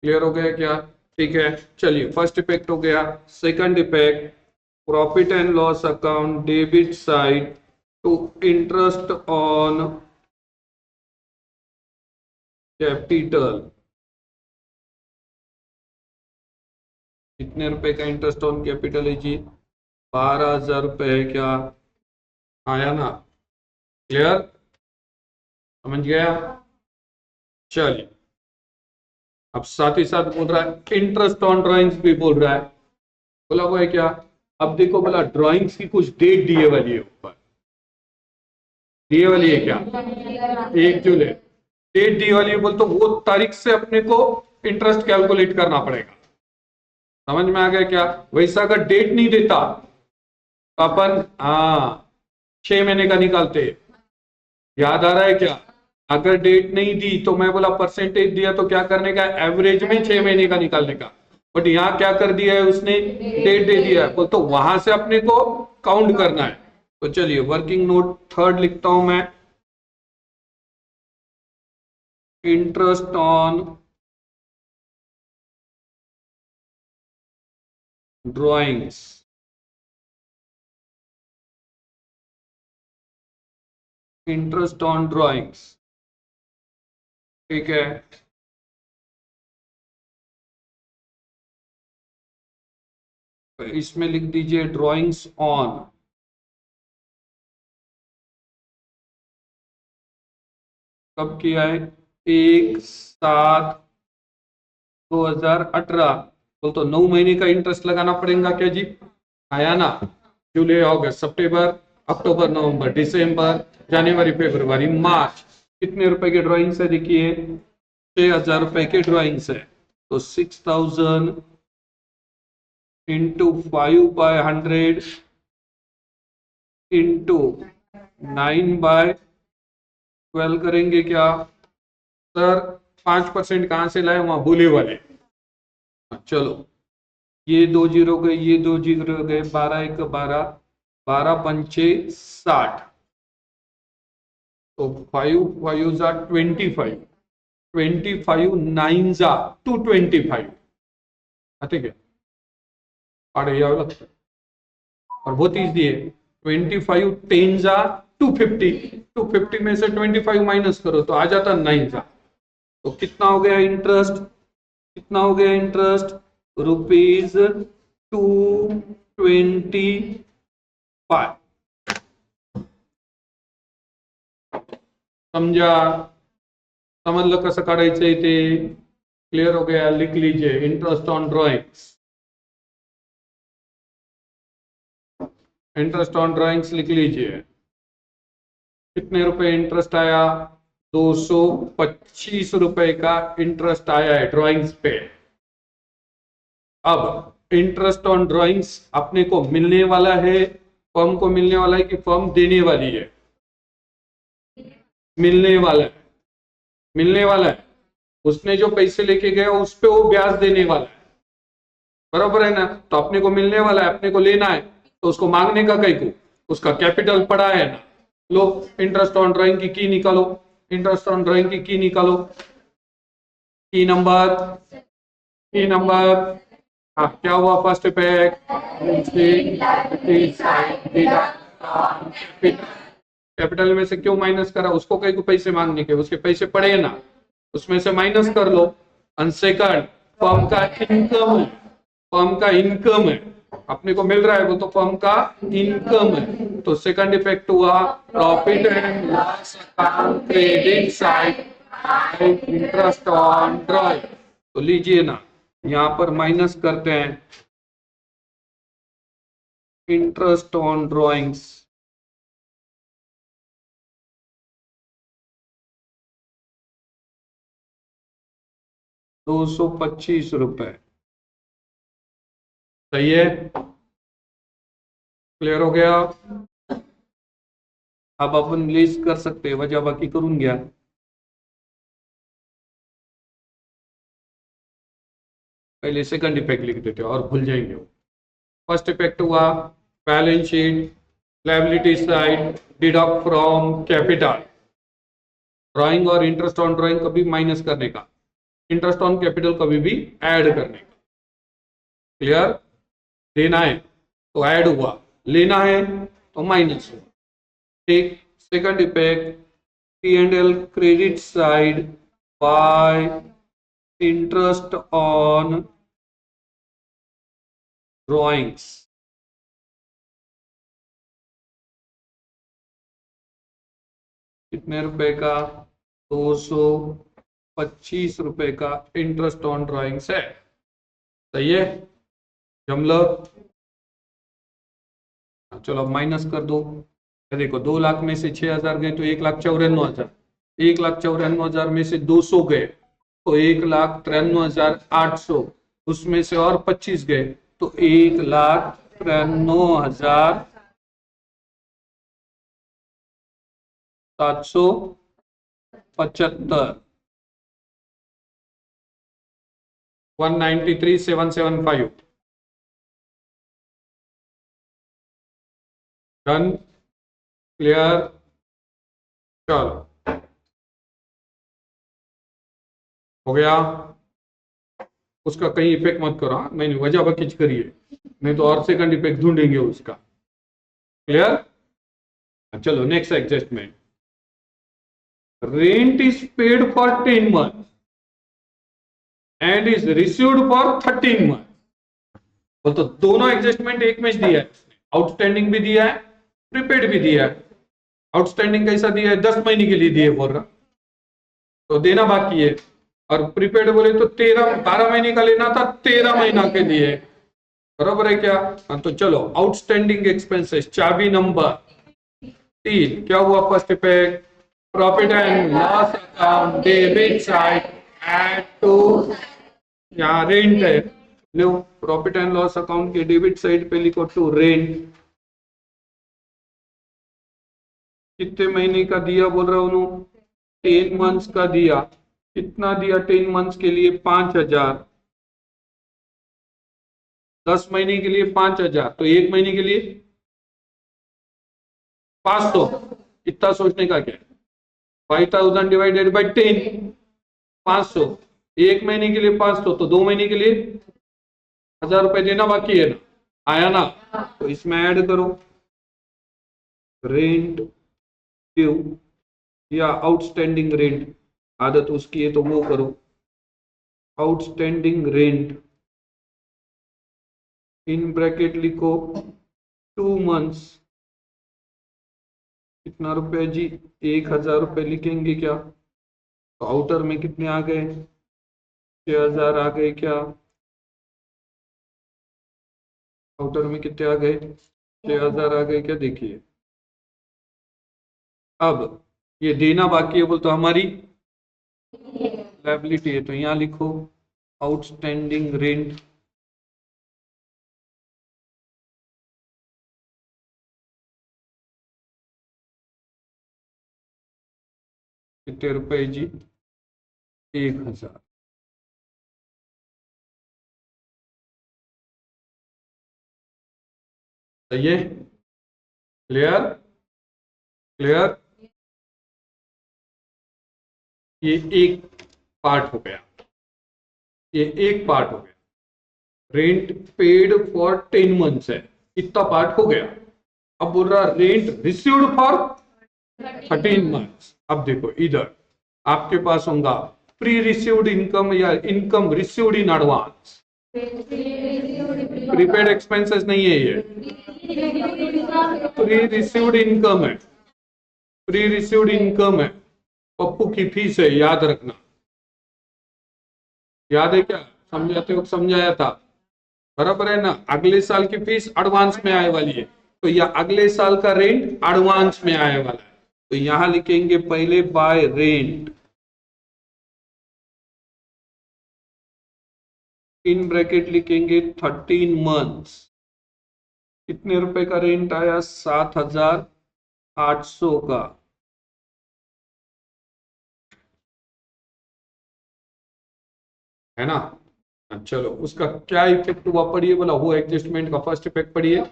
क्लियर हो गया क्या, ठीक है। चलिए फर्स्ट इफेक्ट हो गया, second effect, profit and loss account debit side to interest on capital, कितने रुपए का इंटरेस्ट ऑन कैपिटल है जी, 12,000 रुपए है क्या, आया ना, क्लियर, समझ गया। चलिए अब साथ ही साथ बोल रहा है इंटरेस्ट ऑन ड्राइंग्स भी बोल रहा है, बोला हुआ है क्या। अब देखो बोला ड्राइंग्स की कुछ डेट दिए वाली है, ऊपर दिए वाली है क्या, 1 जुलाई डेट दी वाली है, बोल तो वो तारीख से अपने को इंटरेस्ट कैलकुलेट करना पड़ेगा। समझ में आ गया क्या, वैसा अगर डेट नहीं देता तो अपन 6 महीने का निकालते, याद आ रहा है क्या। अगर डेट नहीं दी तो मैं बोला परसेंटेज दिया तो क्या करने का, एवरेज में 6 महीने का निकालने का, बट यहां क्या कर दिया है उसने, डेट दे दिया है, तो वहां से अपने को काउंट करना है। तो चलिए वर्किंग नोट थर्ड लिखता हूं मैं, interest on drawings, interest on drawings ठीक है, तो इसमें लिख दीजिए ड्राइंग्स ऑन। कब किया है? 1/7/2018। बोल तो 9 महीने का इंटरेस्ट लगाना पड़ेगा क्या जी? आया ना? जुलाई, अगस्त, सितंबर, अक्टूबर, नवंबर, दिसंबर, जनवरी, फरवरी, मार्च। कितने रुपए की ड्राइंग्स है? देखिए 6,000 रुपए की ड्राइंग्स है। तो 6,000 इंटू 5/100 इंटू 9/12 करेंगे क्या सर? 5% कहां से लाए? वहां बोले वाले। चलो, ये 2 जीरो गए, ये 2 जीरो गए, 12 1 12, 12 5 60। तो 5 5 25, 25 9 225। ठीक है, अरे यार और बहुत ईजी है। 25 10 250, 250 में से 25 माइनस करो तो आ जाता 9। तो कितना हो गया इंटरेस्ट? कितना हो गया इंटरेस्ट? ₹225। समझा? समजलं कसं काढायचं ते? क्लियर हो गया? लिख लीजिए interest on drawings. Interest on drawings लिख लीजिए। कितने रुपए इंटरेस्ट आया? 225 रुपए का इंटरेस्ट आया है ड्राइंग्स पे। अब इंटरेस्ट ऑन ड्राइंग्स अपने को मिलने वाला है, फर्म को मिलने वाला है कि फर्म देने वाली है? मिलने वाला है, मिलने वाला है। उसने जो पैसे लेके गया उस पे वो ब्याज देने वाला है, बराबर है ना? तो अपने को मिलने वाला है, अपने को लेना है, तो उसको मांगने का कहीं को, उसका कैपिटल पड़ा है ना। लो इंटरेस्ट ऑन ड्राइंग की निकालो, इंटरेस्ट ऑन ड्राइंग की निकालो। की नंबर, की नंबर, हाँ क्या हुआ? फर्स्ट इफेक्ट कैपिटल में से क्यों माइनस करा? उसको कहीं को पैसे मांगने के, उसके पैसे पड़े ना, उसमें से माइनस कर लो। एंड सेकंड, फर्म का इनकम है, फर्म का इनकम है, अपने को मिल रहा है वो तो फर्म का इनकम है। तो सेकंड इफेक्ट हुआ profit and loss account credit side interest on drawing. तो लीजिए ना, यहां पर माइनस करते हैं इंटरेस्ट ऑन ड्रॉइंग्स। ₹225। सही है? क्लियर हो गया? अब अपन लिस्ट कर सकते हैं, वजह बाकी करून घ्या। पहले सेकंड इफेक्ट लिख देते और भूल जाएंगे। फर्स्ट इफेक्ट हुआ balance sheet, liability side, deduct from capital. Drawing और इंटरेस्ट ऑन ड्राइंग कभी माइनस करने का, इंटरेस्ट ऑन कैपिटल कभी भी ऐड करने का। क्लियर? देना है तो ऐड हुआ, लेना है तो माइनस हुआ। ठीक, second effect P&L credit side bye interest on drawings. कितने रुपए का? 225 रुपए का इंटरेस्ट ऑन ड्रॉइंग्स है। सही है? जमलं? चलो अब माइनस कर दो। देखो 2 लाख में से 6,000 गए तो 1,94,000, 1,94,000 में से 200 गए तो 1,93,800, उसमें से और 25 गए तो 1,93,775, 193,775। डन? क्लियर? चलो हो गया। उसका कहीं इफेक्ट मत करो, नहीं वजह बकीच करिए, नहीं तो और सेकंड इफेक्ट ढूंढेंगे उसका। क्लियर? चलो next adjustment. Rent is paid for 10 months and is received for 13 months। बोल तो दोनों एडजस्टमेंट एक में दिया है, आउटस्टैंडिंग भी दिया है, प्रीपेड भी दिया है। आउटस्टैंडिंग कैसा दिया है? 10 महीने के लिए दिए बोल रहा, तो देना बाकी है। और प्रीपेड बोले तो 12 महीने का लेना था, 13 महीना के लिए, बराबर है क्या? हाँ, तो चलो आउटस्टैंडिंग एक्सपेंसेस, चाबी नंबर 3 क्या हुआ? First effect, profit and loss account debit side add to, यहाँ रेंट है, लो प्रॉफिट एंड लॉस अकाउंट के डेबिट साइड पे लिखो टू रेंट। कितने महीने का दिया बोल रहा हूँ? 10 months का दिया। कितना दिया 10 months के लिए? 5000। 10 महीने के लिए 5000, तो एक महीने के लिए 500। इतना सोचने का क्या है? 5000 डिवाइडेड बाई 10, 500। एक महीने के लिए 500, तो 2 महीने के लिए 1000 रुपए देना बाकी है ना, आया ना? तो इसमें ऐड करो रेंट ड्यू या आउटस्टैंडिंग रेंट, आदत उसकी है तो वो करो। आउटस्टैंडिंग रेंट इन ब्रैकेट लिखो 2 months, कितना रुपए जी? 1000 रुपए लिखेंगे क्या? तो आउटर में कितने आ गए? 6000 आ गए क्या? आउटर में कितने आ गए? 6000 आ गए क्या? देखिए अब ये देना बाकी है बोल तो हमारी लायबिलिटी है, तो यहां लिखो आउटस्टैंडिंग रेंट कितने रुपए जी? 1000। सही है? क्लियर? क्लियर? ये एक पार्ट हो गया, ये एक पार्ट हो गया। रेंट पेड फॉर 10 months है, इतना पार्ट हो गया। अब बोल रहा रेंट रिसीव्ड फॉर 13 months। अब देखो इधर आपके पास होगा प्री रिसीव्ड इनकम या income received in advance. Prepaid expenses नहीं है ये, प्री रिसीव्ड इनकम है, प्री रिसीव्ड इनकम है। पप्पू की फीस है, याद रखना। याद है क्या? समझाते वक्त समझाया था, बराबर है ना? अगले साल की फीस एडवांस में आने वाली है, तो यह अगले साल का रेंट एडवांस में आने वाला है, तो यहां लिखेंगे पहले बाय रेंट, इन ब्रैकेट लिखेंगे 13 months। कितने रुपए का रेंट आया? 7800 का। है ना? चलो उसका क्या इफेक्ट हुआ पढ़िए, बोला वो एडजस्टमेंट का फर्स्ट इफेक्ट पढ़िए।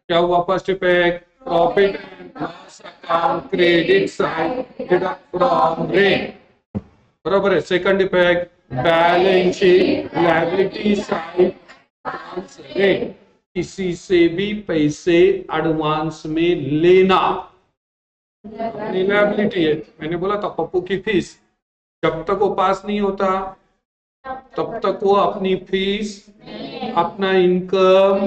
क्या हुआ first effect? Profit and loss account credit side deduct from rent, बराबर है। Second effect balance sheet liability side rent, किसी से भी पैसे एडवांस में लेना लायबिलिटी है। मैंने बोला था पप्पू की फीस जब तक वो पास नहीं होता तब तक वो अपनी फीस अपना इनकम,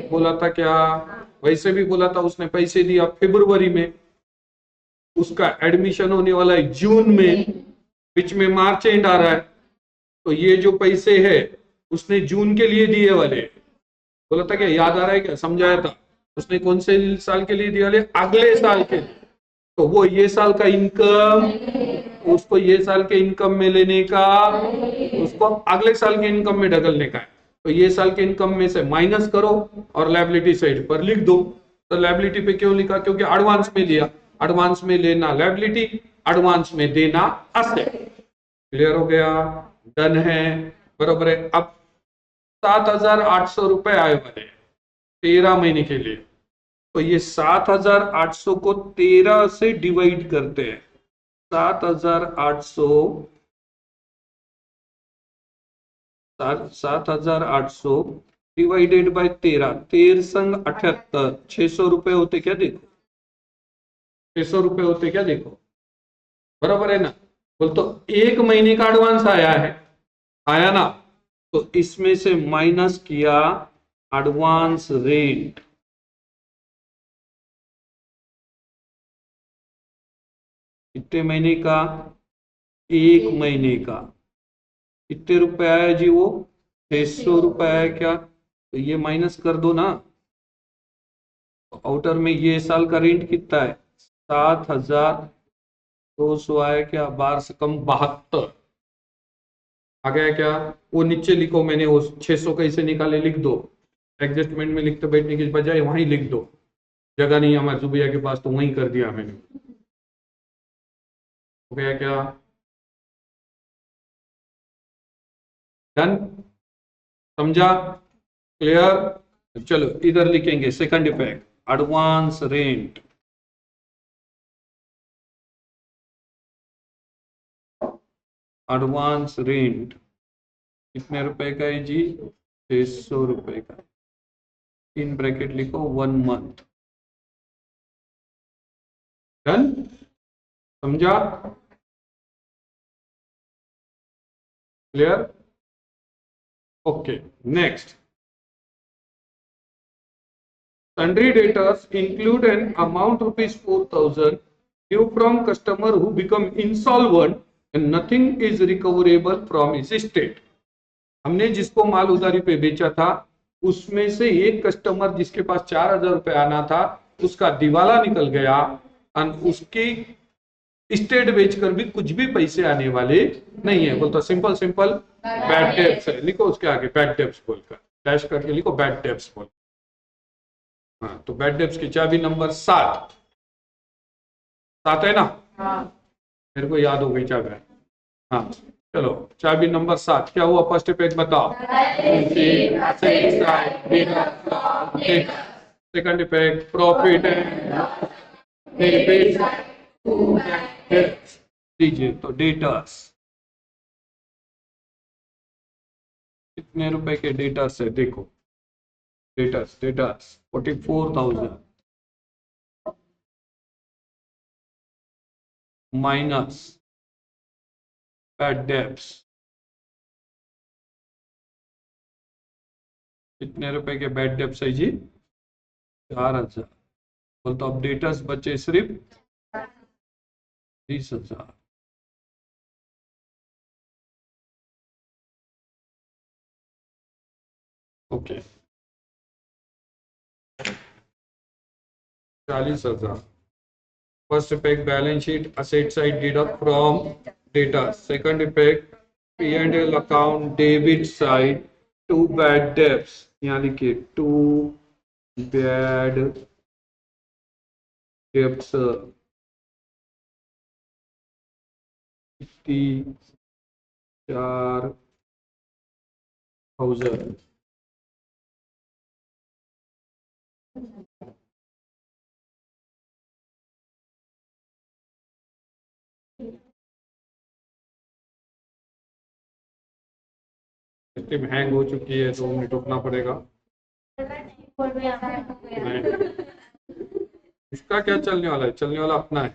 बोला था क्या? वैसे भी बोला था उसने पैसे दिया फरवरी में, उसका एडमिशन होने वाला है जून में, बीच में मार्च एंड आ रहा है, तो ये जो पैसे है उसने जून के लिए दिए वाले, बोला था क्या? याद आ रहा है क्या? समझाया था उसने कौन से साल के लिए दिए वाले? अगले साल के लिए। तो वो ये साल का इनकम उसको ये साल के इनकम में लेने का, उसको अगले साल के इनकम में ढकलने का है, तो ये साल के इनकम में से माइनस करो और लायबिलिटी साइड पर लिख दो। तो लायबिलिटी पे क्यों लिखा? क्योंकि एडवांस में लिया, एडवांस में लेना लायबिलिटी, एडवांस में देना असेट। क्लियर हो गया? डन है, बराबर है। अब 7800 रुपए आए वाले 13 महीने के लिए, तो ये 7800 को 13 से डिवाइड करते हैं। 7800 7800 डिवाइडेड बाय 13, 13 संग 78, 600 रुपए होते क्या देखो, 600 रुपए होते क्या देखो, बराबर है ना। बोल तो 1 महीने का एडवांस आया है, आया ना, तो इसमें से माइनस किया एडवांस रेट, कितने महीने का, 1 महीने का, कितने रुपए आया जी वो, 600 रुपए आया क्या, तो ये माइनस कर दो ना। तो आउटर में ये साल का रेंट कितना है, 7,200 आया क्या, 12 से कम 72 आ गया क्या। वो नीचे लिखो, मैंने वो 600 कैसे निकाले लिख दो, एडजस्टमेंट में लिखते बैठने की बजाय वहीं लिख दो, जगह नहीं है हमारे जुबिया के पास तो वहीं कर दिया मैंने। हो गया क्या, डन, समझा, क्लियर। चलो इधर लिखेंगे second effect, advance rent, advance rent कितने रुपए का है जी, 600 रुपए का, इन ब्रैकेट लिखो 1 मंथ, डन, समझा, clear, okay. Next, sundry debtors include an amount rupees 4,000 due from customer who become insolvent and nothing is recoverable from his estate। हमने जिसको माल उधारी पे बेचा था उसमें से एक कस्टमर जिसके पास 4,000 रुपए आना था उसका दिवाला निकल गया और उसकी स्टेट बेचकर भी कुछ भी पैसे आने वाले नहीं है। बोलता सिंपल सिंपल बैड डेब्ट्स है, लिखो उसके आगे बैड डेब्ट्स बोलकर, डैश करके लिखो बैड डेब्ट्स बोल। हाँ, तो बैड डेब्ट्स की चाबी नंबर 7, 7 है ना, हाँ। मेरे को याद हो गई चाबी, हाँ। चलो चाबी नंबर 7 क्या हुआ, फर्स्ट पेज बताओ, सेकंड इफेक्ट प्रॉफिट दीजिए। तो डेटर्स कितने रुपए के डेटर्स है देखो, debtors debtors 44,000 minus bad debts कितने रुपए के बैड डेब्ट्स है जी, 4,000। बोल तो अब डेटर्स बचे सिर्फ 30,000, okay 40,000। First effect balance sheet asset side deduct from data. Second effect P&L account debit side two bad debts, यहाँ लिखिए two bad debts 54,000। System hang हो चुकी है 2 मिनट रुकना पड़ेगा। इसका क्या चलने वाला है, चलने वाला अपना है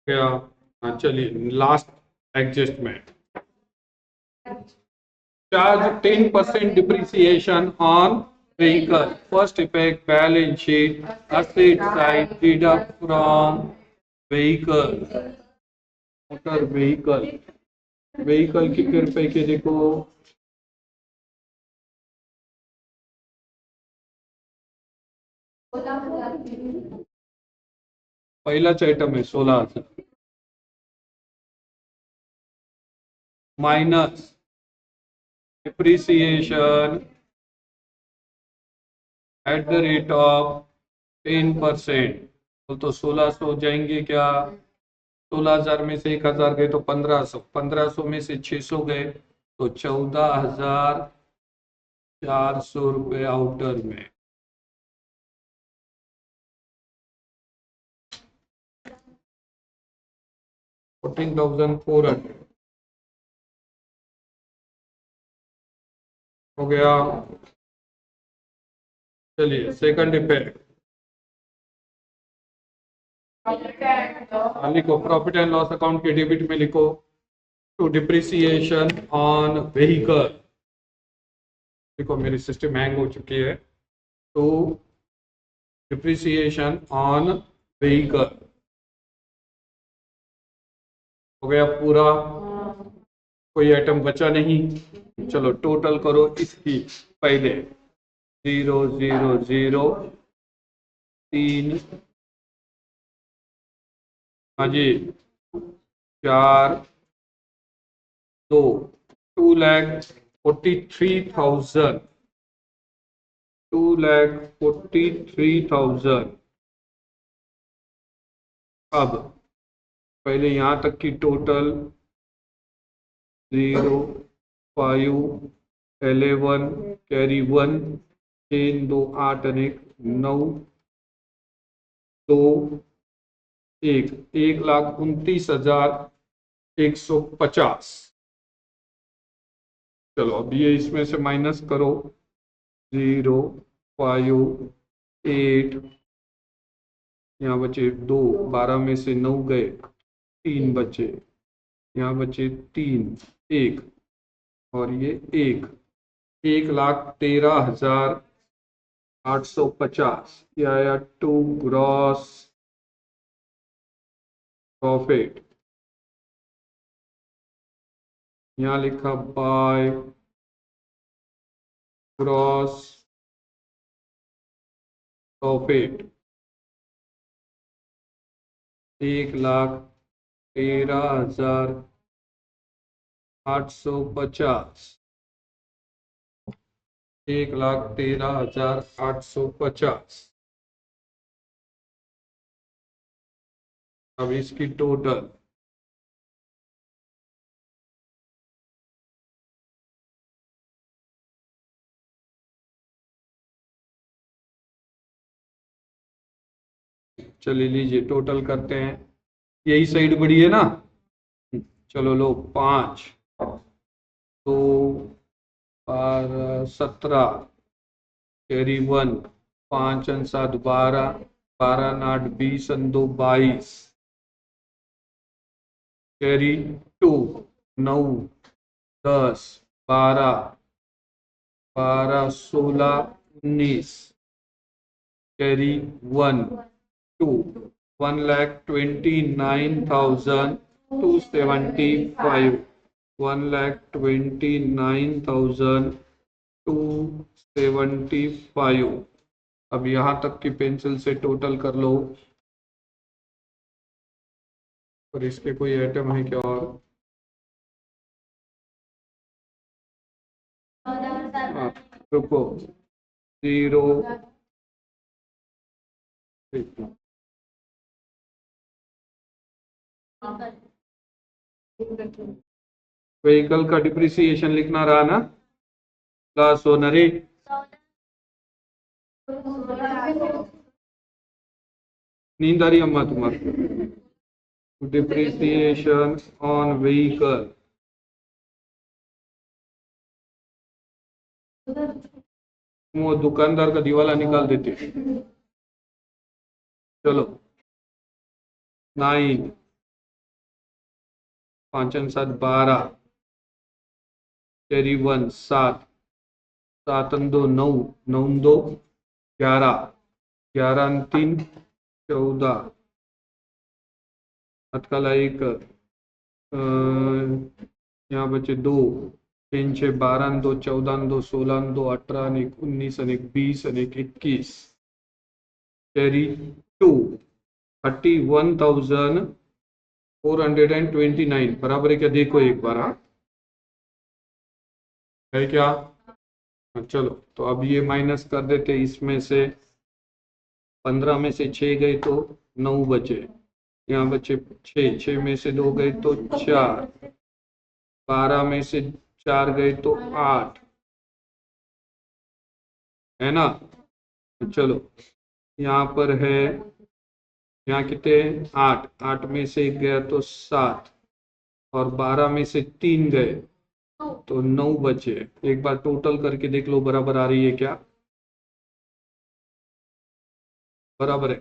क्या। हाँ चलिए last adjustment, charge 10% depreciation on vehicle. First effect balance sheet asset side deduct from vehicle, motor vehicle, vehicle कितने रुपए के देखो, पहला आइटम है 16,000 minus depreciation at the rate of 10%। तो 1600 हो जाएंगे क्या, 16,000 में से 1,000 गए तो 1,500, 1,500 में से 600 गए तो 14,400 रुपए आउटर में। $14,400 हो गया। चलिए सेकंड इफेक्ट लिखो, प्रॉफिट एंड लॉस अकाउंट के डेबिट में लिखो टू डिप्रिसिएशन ऑन व्हीकल। देखो मेरी सिस्टम हैंग हो चुकी है। टू डिप्रिसिएशन ऑन व्हीकल हो गया पूरा, कोई आइटम बचा नहीं। चलो टोटल करो इसकी पहले, 0 0 0 3, हाँ जी 4 2, 2,43,000, 2,43,000। अब पहले यहां तक की टोटल 0 5 11 कैरी 1 3 2 8 अनेक 9 2 1, 1,29,150। चलो अब ये इसमें से माइनस करो, 0 5 8, यहाँ बचे 2, 12 में से 9 गए, 3 बचे, यहाँ बचे 3, 1 और ये 1,13,850। यह आया टू ग्रॉस प्रॉफिट। यहाँ लिखा बाय ग्रॉस प्रॉफिट 1,13,850, 1,13,850। अब इसकी टोटल चलिए लीजिए टोटल करते हैं। यही साइड बड़ी है ना, चलो लो 5 2 12 17 कैरी 1 5 और 7 12, 12 और 8 20 और 2 22 कैरी 2 9 10 12 12 16 19 कैरी 1 2 1,29,275, 1,29,275। अब यहां तक की पेंसिल से टोटल कर लो। और इसके कोई आइटम है क्या और? हाँ, रुको 0 व्हीकल का डिप्रिसिएशन लिखना रहा ना, प्लस ओनरी नींद आ रही अम्मा तुम्हारी? डिप्रिसिएशन ऑन व्हीकल, वो दुकानदार का दिवाला निकाल देते। चलो 9 5 और 7 12 कैरी 1 7 7 और 2 9 9 और 2 11 11 और 3 14 अतकाला 1 यहाँ बचे 2 3 6 12 और 2 14 और 2 16 और 2 18 और 1 19 और 1 20 और 1 21 कैरी 2 31,429 बराबर है क्या? देखो एक बार, हाँ है क्या? चलो तो अब ये माइनस कर देते, इसमें से 15 में से 6 गए तो 9 बचे, यहाँ बचे 6, 6 में से 2 गए तो 4, 12 में से 4 गए तो 8, है ना? चलो यहाँ पर है, यहाँ कितने 8, 8 में से 1 गया तो 7 और 12 में से 3 गए तो 9 बचे। एक बार टोटल करके देख लो बराबर आ रही है क्या? बराबर है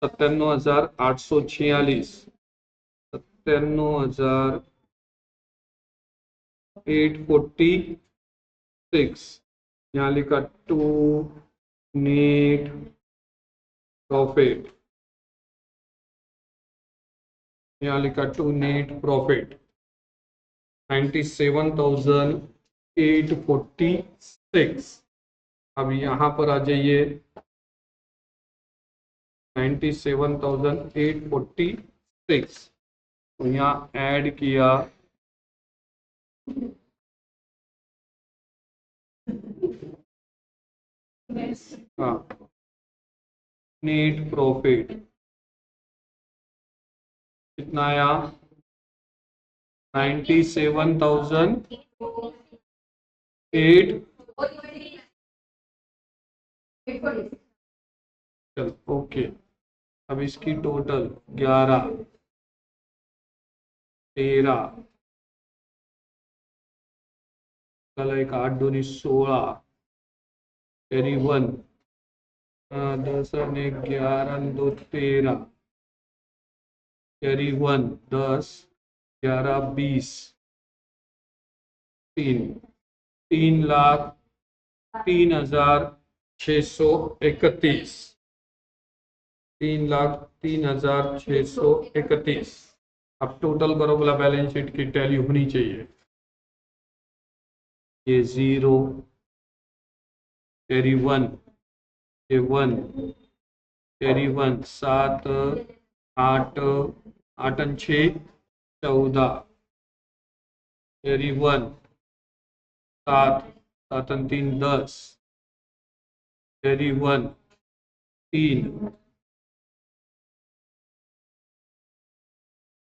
97,846, 97,846। यहाँ लिखा टू नेट प्रॉफिट, यहाँ लिखा टू नेट प्रॉफिट 97,846। अब यहाँ पर आ जाइए 97,846, तो यहाँ ऐड किया हाँ नेट प्रॉफिट कितना आया? 97,008। चल ओके। अब इसकी टोटल 11, 13, कल एक 8 दूनी 16, कैरी 1, 10 और 11 2 13, कैरी 1 10, 11 20, 3,03,631, 3,03,631। अब टोटल करो बोला, बैलेंस शीट की टैली होनी चाहिए। ये 0, कैरी 1, ये 1, कैरी 1, 7, 8, 8 और 6 14, कैरी 1 7, 7 और 3 10, कैरी 1 3,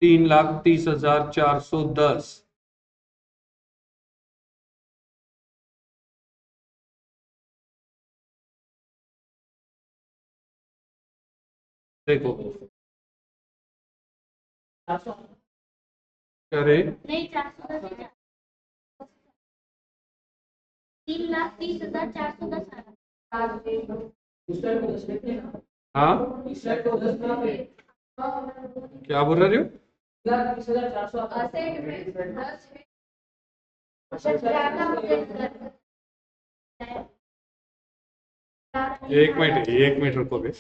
3,30,410। देखो करे 3,30,410। हाँ क्या बोल रहे हो? एक मिनट रुको बे।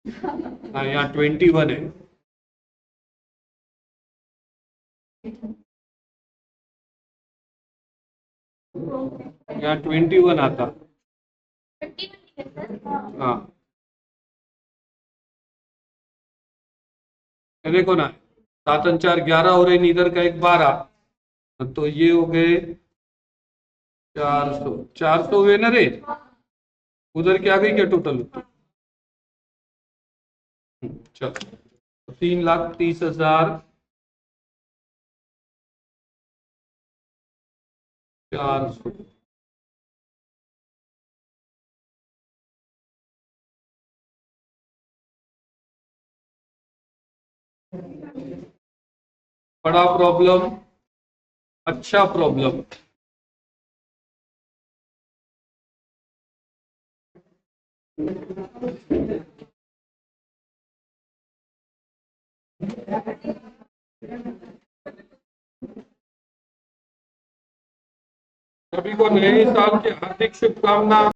हाँ यहाँ 21 है। यहाँ 21 आता। हाँ ये देखो ना, 7 और 4 11 हो रहे, इधर का एक 12, तो ये हो गए 400। 400 हुए ना रे, उधर क्या गई क्या टोटल? चलो 3,30,400। बड़ा प्रॉब्लम, अच्छा प्रॉब्लम। सभी को नए साल की हार्दिक शुभकामनाएं।